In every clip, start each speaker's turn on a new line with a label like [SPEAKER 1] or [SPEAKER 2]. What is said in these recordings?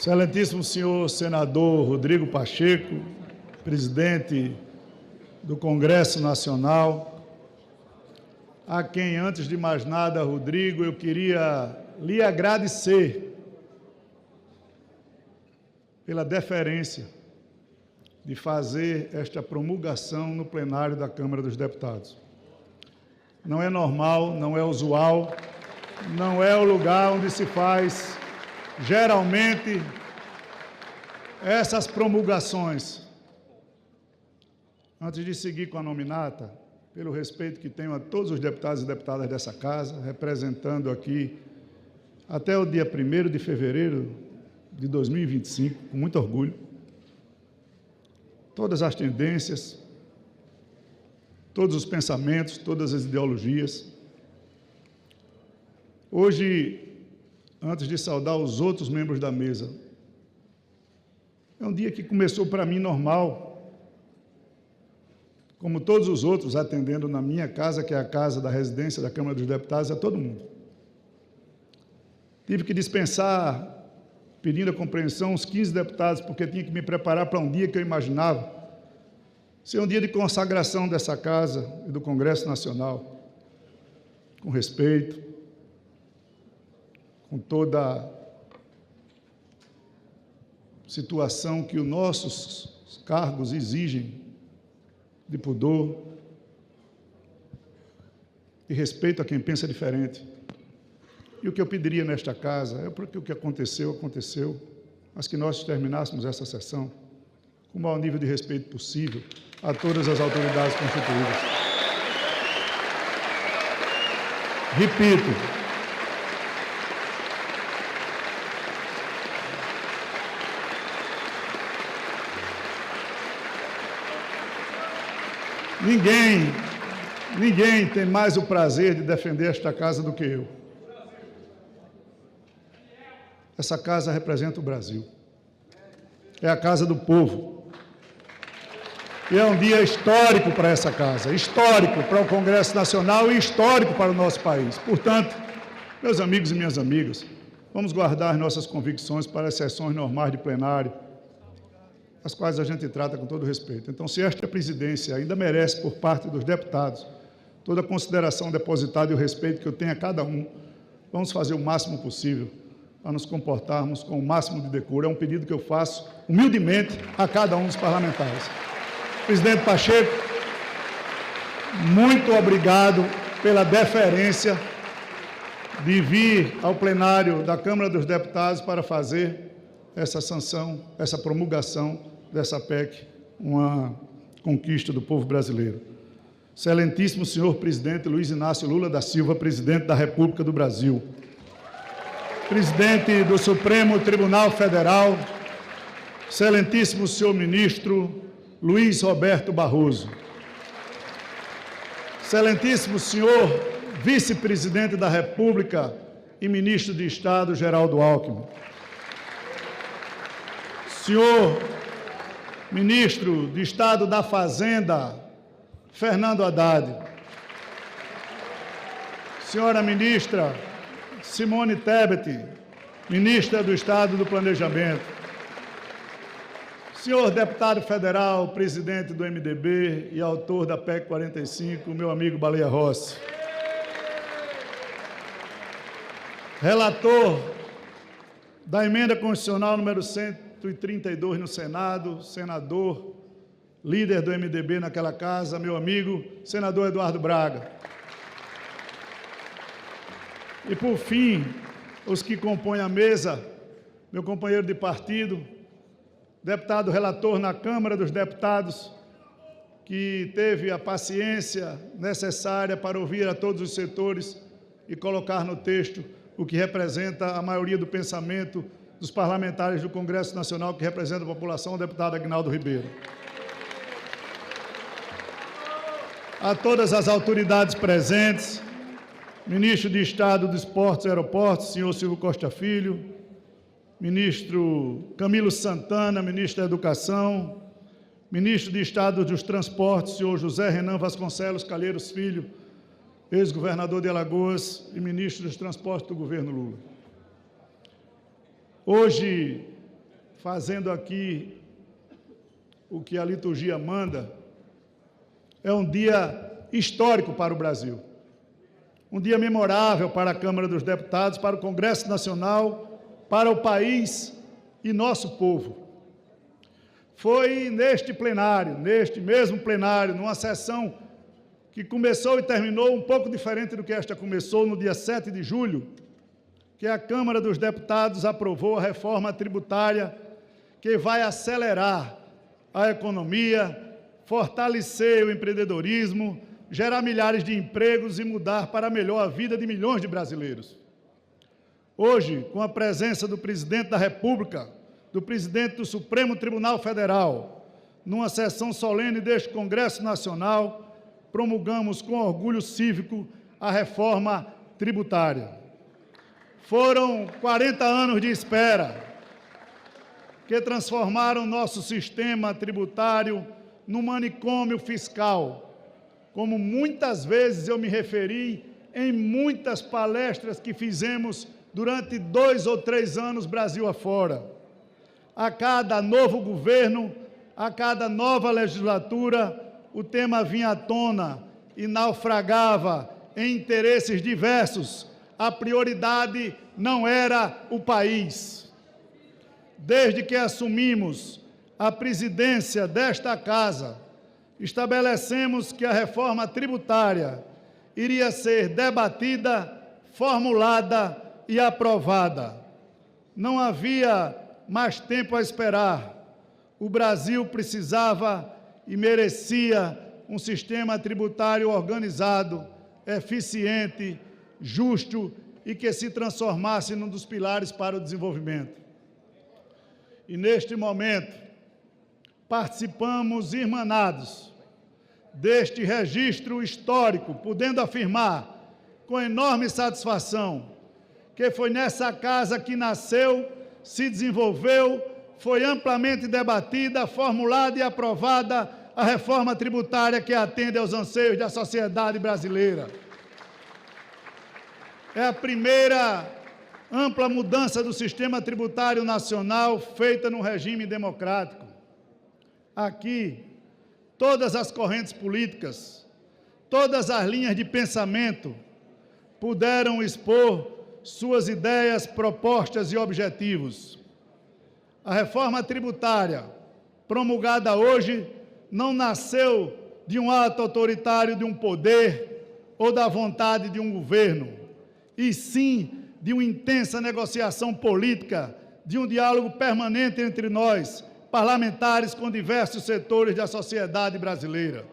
[SPEAKER 1] Excelentíssimo senhor senador Rodrigo Pacheco, presidente do Congresso Nacional, a quem, antes de mais nada, Rodrigo, eu queria lhe agradecer pela deferência de fazer esta promulgação no plenário da Câmara dos Deputados. Não é normal, não é usual, não é o lugar onde se faz, geralmente, essas promulgações. Antes de seguir com a nominata, pelo respeito que tenho a todos os deputados e deputadas dessa casa, representando aqui até o dia 1º de fevereiro de 2025, com muito orgulho, todas as tendências, todos os pensamentos, todas as ideologias. Hoje, antes de saudar os outros membros da mesa, é um dia que começou para mim normal, como todos os outros, atendendo na minha casa, que é a casa da residência da Câmara dos Deputados, a todo mundo. Tive que dispensar, pedindo a compreensão, uns 15 deputados, porque tinha que me preparar para um dia que eu imaginava ser um dia de consagração dessa casa e do Congresso Nacional, com respeito, com toda a situação que os nossos cargos exigem, de pudor, de respeito a quem pensa diferente. E o que eu pediria nesta casa é porque o que aconteceu, aconteceu, mas que nós terminássemos essa sessão com o maior nível de respeito possível a todas as autoridades constituídas. Repito, ninguém tem mais o prazer de defender esta casa do que eu. Essa casa representa o Brasil. É a casa do povo. E é um dia histórico para essa casa, histórico para o Congresso Nacional e histórico para o nosso país. Portanto, meus amigos e minhas amigas, vamos guardar nossas convicções para as sessões normais de plenário, as quais a gente trata com todo respeito. Então, se esta presidência ainda merece, por parte dos deputados, toda a consideração depositada e o respeito que eu tenho a cada um, vamos fazer o máximo possível para nos comportarmos com o máximo de decoro. É um pedido que eu faço, humildemente, a cada um dos parlamentares. Presidente Pacheco, muito obrigado pela deferência de vir ao plenário da Câmara dos Deputados para fazer essa sanção, essa promulgação dessa PEC, uma conquista do povo brasileiro. Excelentíssimo senhor presidente Luiz Inácio Lula da Silva, presidente da República do Brasil, presidente do Supremo Tribunal Federal, excelentíssimo senhor ministro Luiz Roberto Barroso, excelentíssimo senhor vice-presidente da República e ministro de Estado Geraldo Alckmin, senhor ministro de Estado da Fazenda Fernando Haddad, senhora ministra Simone Tebet, ministra do Estado do Planejamento, senhor deputado federal, presidente do MDB e autor da PEC 45, meu amigo Baleia Rossi, relator da emenda constitucional número 132 no Senado, senador, líder do MDB naquela casa, meu amigo, senador Eduardo Braga. E, por fim, os que compõem a mesa, meu companheiro de partido, deputado relator na Câmara dos Deputados, que teve a paciência necessária para ouvir a todos os setores e colocar no texto o que representa a maioria do pensamento dos parlamentares do Congresso Nacional, que representa a população, o deputado Aguinaldo Ribeiro. A todas as autoridades presentes, ministro de Estado dos Portos e Aeroportos, senhor Silvio Costa Filho, ministro Camilo Santana, ministro da Educação, ministro de Estado dos Transportes, senhor José Renan Vasconcelos Calheiros Filho, ex-governador de Alagoas e ministro dos Transportes do governo Lula. Hoje, fazendo aqui o que a liturgia manda, é um dia histórico para o Brasil. Um dia memorável para a Câmara dos Deputados, para o Congresso Nacional, para o país e nosso povo. Foi neste mesmo plenário, numa sessão que começou e terminou um pouco diferente do que esta começou, no dia 7 de julho, que a Câmara dos Deputados aprovou a reforma tributária que vai acelerar a economia, fortalecer o empreendedorismo, gerar milhares de empregos e mudar para melhor a vida de milhões de brasileiros. Hoje, com a presença do Presidente da República, do Presidente do Supremo Tribunal Federal, numa sessão solene deste Congresso Nacional, promulgamos com orgulho cívico a reforma tributária. Foram 40 anos de espera que transformaram nosso sistema tributário num manicômio fiscal, como muitas vezes eu me referi em muitas palestras que fizemos durante 2 ou 3 anos Brasil afora. A cada novo governo, a cada nova legislatura, o tema vinha à tona e naufragava em interesses diversos. A prioridade não era o país. Desde que assumimos a presidência desta casa, estabelecemos que a reforma tributária iria ser debatida, formulada e aprovada. Não havia mais tempo a esperar. O Brasil precisava e merecia um sistema tributário organizado, eficiente, justo e que se transformasse num dos pilares para o desenvolvimento. E neste momento, participamos irmanados deste registro histórico, podendo afirmar com enorme satisfação que foi nessa casa que nasceu, se desenvolveu, foi amplamente debatida, formulada e aprovada a reforma tributária que atende aos anseios da sociedade brasileira. É a primeira ampla mudança do sistema tributário nacional feita no regime democrático. Aqui, todas as correntes políticas, todas as linhas de pensamento puderam expor suas ideias, propostas e objetivos. A reforma tributária, promulgada hoje, não nasceu de um ato autoritário de um poder ou da vontade de um governo, e sim de uma intensa negociação política, de um diálogo permanente entre nós, parlamentares com diversos setores da sociedade brasileira.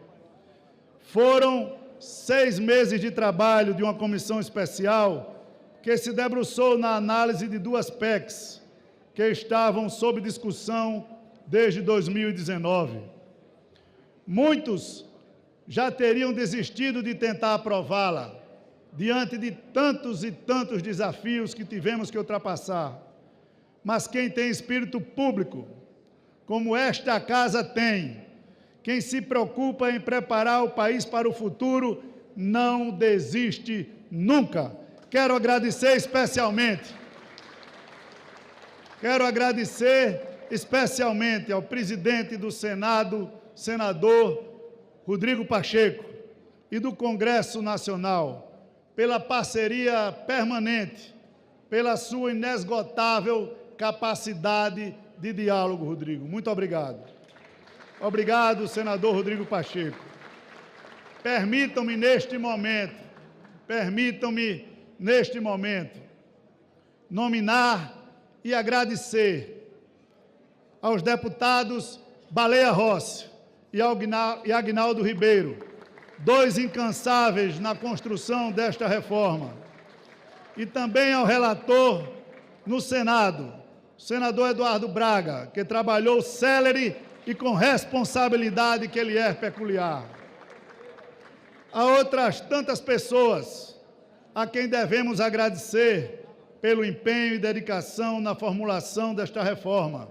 [SPEAKER 1] Foram 6 meses de trabalho de uma comissão especial que se debruçou na análise de 2 PECs que estavam sob discussão desde 2019. Muitos já teriam desistido de tentar aprová-la, diante de tantos e tantos desafios que tivemos que ultrapassar. Mas quem tem espírito público, como esta casa tem, quem se preocupa em preparar o país para o futuro, não desiste nunca. Quero agradecer especialmente ao presidente do Senado, senador Rodrigo Pacheco, e do Congresso Nacional, pela parceria permanente, pela sua inesgotável capacidade de diálogo, Rodrigo. Muito obrigado. Obrigado, senador Rodrigo Pacheco. Permitam-me, neste momento, nominar e agradecer aos deputados Baleia Rossi e Aguinaldo Ribeiro, 2 incansáveis na construção desta reforma, e também ao relator no Senado, o senador Eduardo Braga, que trabalhou célere e com responsabilidade que lhe é peculiar. Há outras tantas pessoas a quem devemos agradecer pelo empenho e dedicação na formulação desta reforma.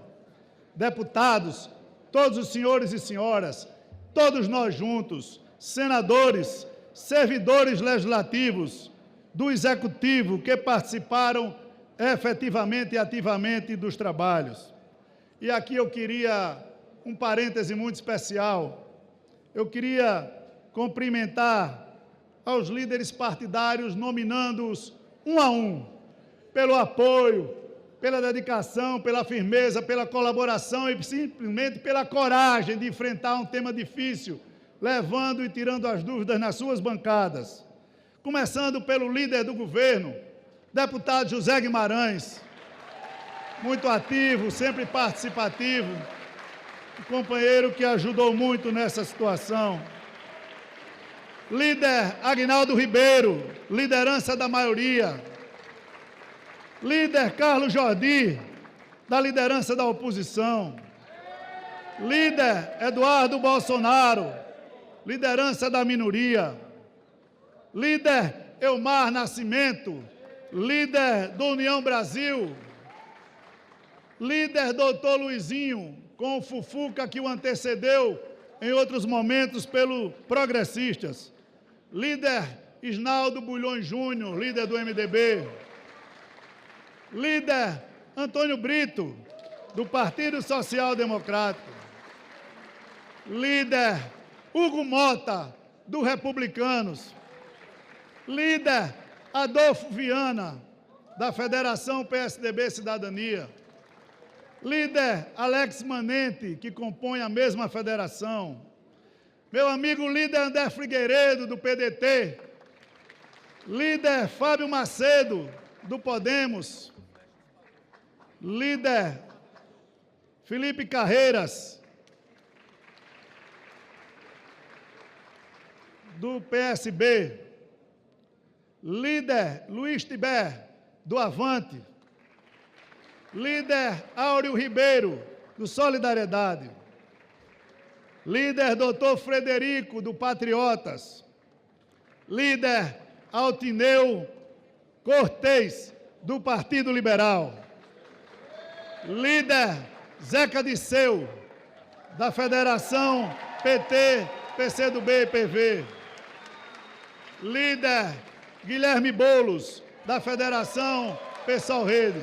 [SPEAKER 1] Deputados, todos os senhores e senhoras, todos nós juntos, senadores, servidores legislativos, do Executivo que participaram efetivamente e ativamente dos trabalhos. E aqui eu queria um parêntese muito especial. Eu queria cumprimentar aos líderes partidários, nominando-os um a um, pelo apoio, pela dedicação, pela firmeza, pela colaboração e simplesmente pela coragem de enfrentar um tema difícil, levando e tirando as dúvidas nas suas bancadas. Começando pelo líder do governo, deputado José Guimarães, muito ativo, sempre participativo, um companheiro que ajudou muito nessa situação. Líder Aguinaldo Ribeiro, liderança da maioria. Líder Carlos Jordi, da liderança da oposição. Líder Eduardo Bolsonaro, liderança da minoria. Líder Elmar Nascimento, líder do União Brasil. Líder Doutor Luizinho, com o Fufuca que o antecedeu em outros momentos pelo Progressistas. Líder Isnaldo Bulhões Júnior, líder do MDB. Líder Antônio Brito, do Partido Social Democrático. Líder Hugo Mota, do Republicanos. Líder Adolfo Viana, da Federação PSDB Cidadania. Líder Alex Manente, que compõe a mesma federação. Meu amigo líder André Figueiredo, do PDT. Líder Fábio Macedo, do Podemos. Líder Felipe Carreiras, do PSB. Líder Luiz Tiber, do Avante. Líder Áureo Ribeiro, do Solidariedade. Líder Dr. Frederico, do Patriotas. Líder Altineu Cortez, do Partido Liberal. Líder Zeca Disseu, da Federação PT, PCdoB e PV. Líder Guilherme Boulos, da Federação PSOL Rede.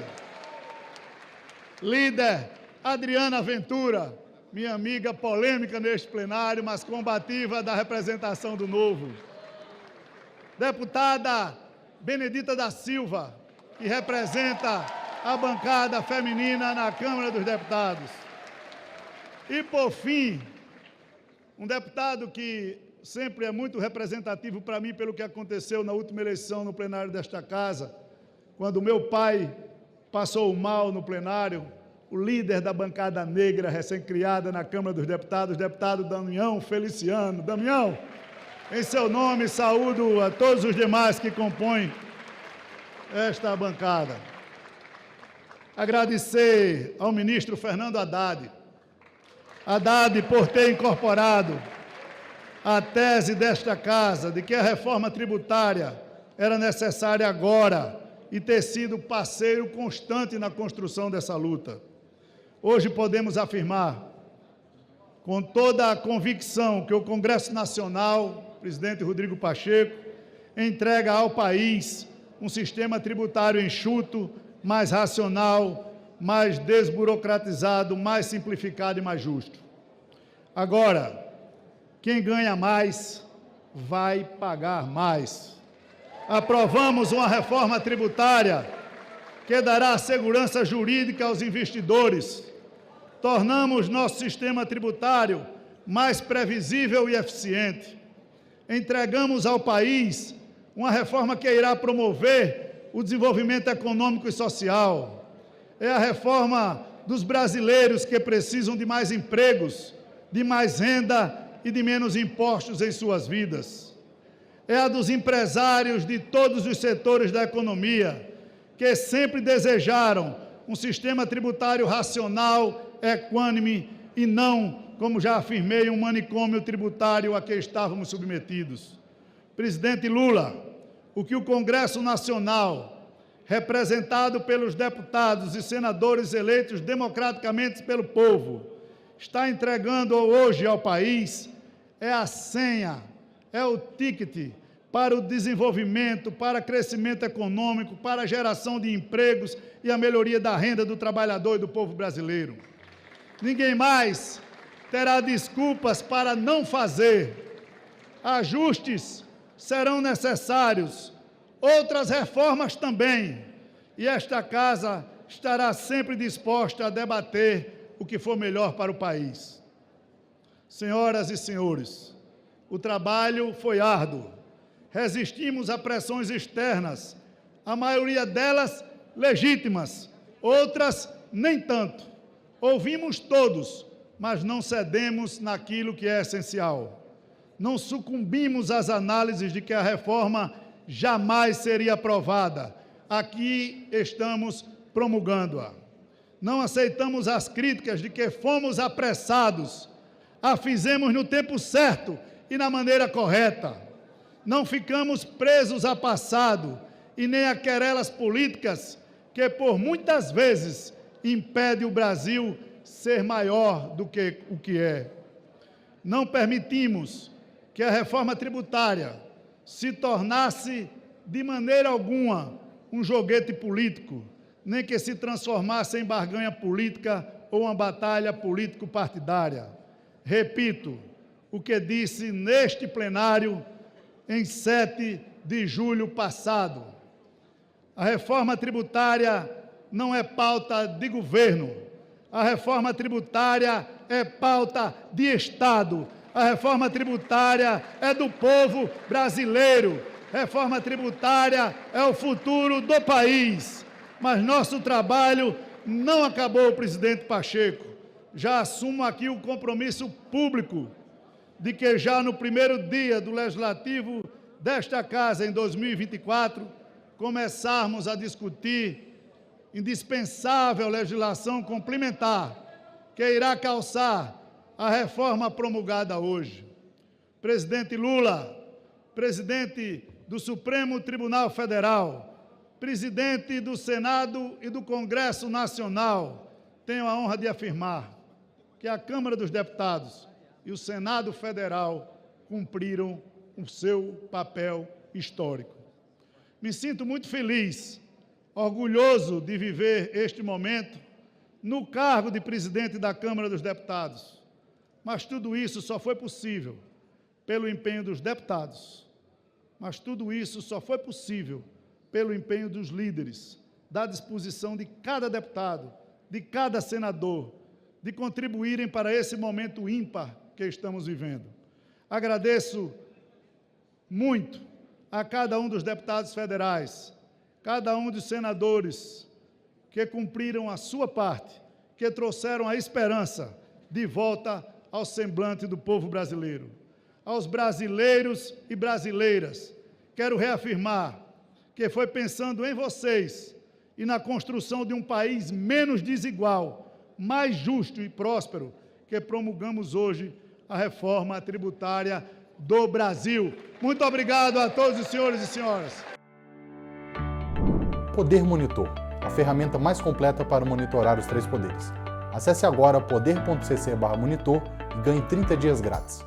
[SPEAKER 1] Líder Adriana Ventura, minha amiga polêmica neste plenário, mas combativa da representação do Novo. Deputada Benedita da Silva, que representa a bancada feminina na Câmara dos Deputados. E, por fim, um deputado que sempre é muito representativo para mim pelo que aconteceu na última eleição no plenário desta casa, quando meu pai passou mal no plenário, o líder da bancada negra recém-criada na Câmara dos Deputados, deputado Damião Feliciano. Damião, em seu nome, saúdo a todos os demais que compõem esta bancada. Agradecer ao ministro Fernando Haddad por ter incorporado a tese desta casa de que a reforma tributária era necessária agora e ter sido parceiro constante na construção dessa luta. Hoje podemos afirmar, com toda a convicção, que o Congresso Nacional, o presidente Rodrigo Pacheco, entrega ao país um sistema tributário enxuto, mais racional, mais desburocratizado, mais simplificado e mais justo. Agora, quem ganha mais vai pagar mais. Aprovamos uma reforma tributária que dará segurança jurídica aos investidores. Tornamos nosso sistema tributário mais previsível e eficiente. Entregamos ao país uma reforma que irá promover o desenvolvimento econômico e social. É a reforma dos brasileiros que precisam de mais empregos, de mais renda e de menos impostos em suas vidas. É a dos empresários de todos os setores da economia, que sempre desejaram um sistema tributário racional, equânime e não, como já afirmei, um manicômio tributário a que estávamos submetidos. Presidente Lula, o que o Congresso Nacional, representado pelos deputados e senadores eleitos democraticamente pelo povo, está entregando hoje ao país é a senha, é o ticket para o desenvolvimento, para crescimento econômico, para a geração de empregos e a melhoria da renda do trabalhador e do povo brasileiro. Ninguém mais terá desculpas para não fazer. Ajustes serão necessários, outras reformas também, e esta casa estará sempre disposta a debater o que for melhor para o país. Senhoras e senhores, o trabalho foi árduo. Resistimos a pressões externas, a maioria delas legítimas, outras nem tanto. Ouvimos todos, mas não cedemos naquilo que é essencial. Não sucumbimos às análises de que a reforma jamais seria aprovada. Aqui estamos promulgando-a. Não aceitamos as críticas de que fomos apressados. A fizemos no tempo certo e na maneira correta. Não ficamos presos ao passado e nem a querelas políticas que, por muitas vezes, impedem o Brasil ser maior do que o que é. Não permitimos que a reforma tributária se tornasse, de maneira alguma, um joguete político, nem que se transformasse em barganha política ou uma batalha político-partidária. Repito o que disse neste plenário em 7 de julho passado. A reforma tributária não é pauta de governo. A reforma tributária é pauta de Estado. A reforma tributária é do povo brasileiro. Reforma tributária é o futuro do país. Mas nosso trabalho não acabou, presidente Pacheco. Já assumo aqui o compromisso público de que já no primeiro dia do Legislativo desta Casa, em 2024, começarmos a discutir indispensável legislação complementar que irá calçar a reforma promulgada hoje. Presidente Lula, presidente do Supremo Tribunal Federal, presidente do Senado e do Congresso Nacional, tenho a honra de afirmar que a Câmara dos Deputados e o Senado Federal cumpriram o seu papel histórico. Me sinto muito feliz, orgulhoso de viver este momento no cargo de presidente da Câmara dos Deputados. Mas tudo isso só foi possível pelo empenho dos deputados. Mas tudo isso só foi possível pelo empenho dos líderes, da disposição de cada deputado, de cada senador, de contribuírem para esse momento ímpar que estamos vivendo. Agradeço muito a cada um dos deputados federais, cada um dos senadores que cumpriram a sua parte, que trouxeram a esperança de volta ao semblante do povo brasileiro. Aos brasileiros e brasileiras, quero reafirmar que foi pensando em vocês e na construção de um país menos desigual, mais justo e próspero, que promulgamos hoje a reforma tributária do Brasil. Muito obrigado a todos os senhores e senhoras.
[SPEAKER 2] Poder Monitor, a ferramenta mais completa para monitorar os 3 poderes. Acesse agora poder.cc/monitor e ganhe 30 dias grátis.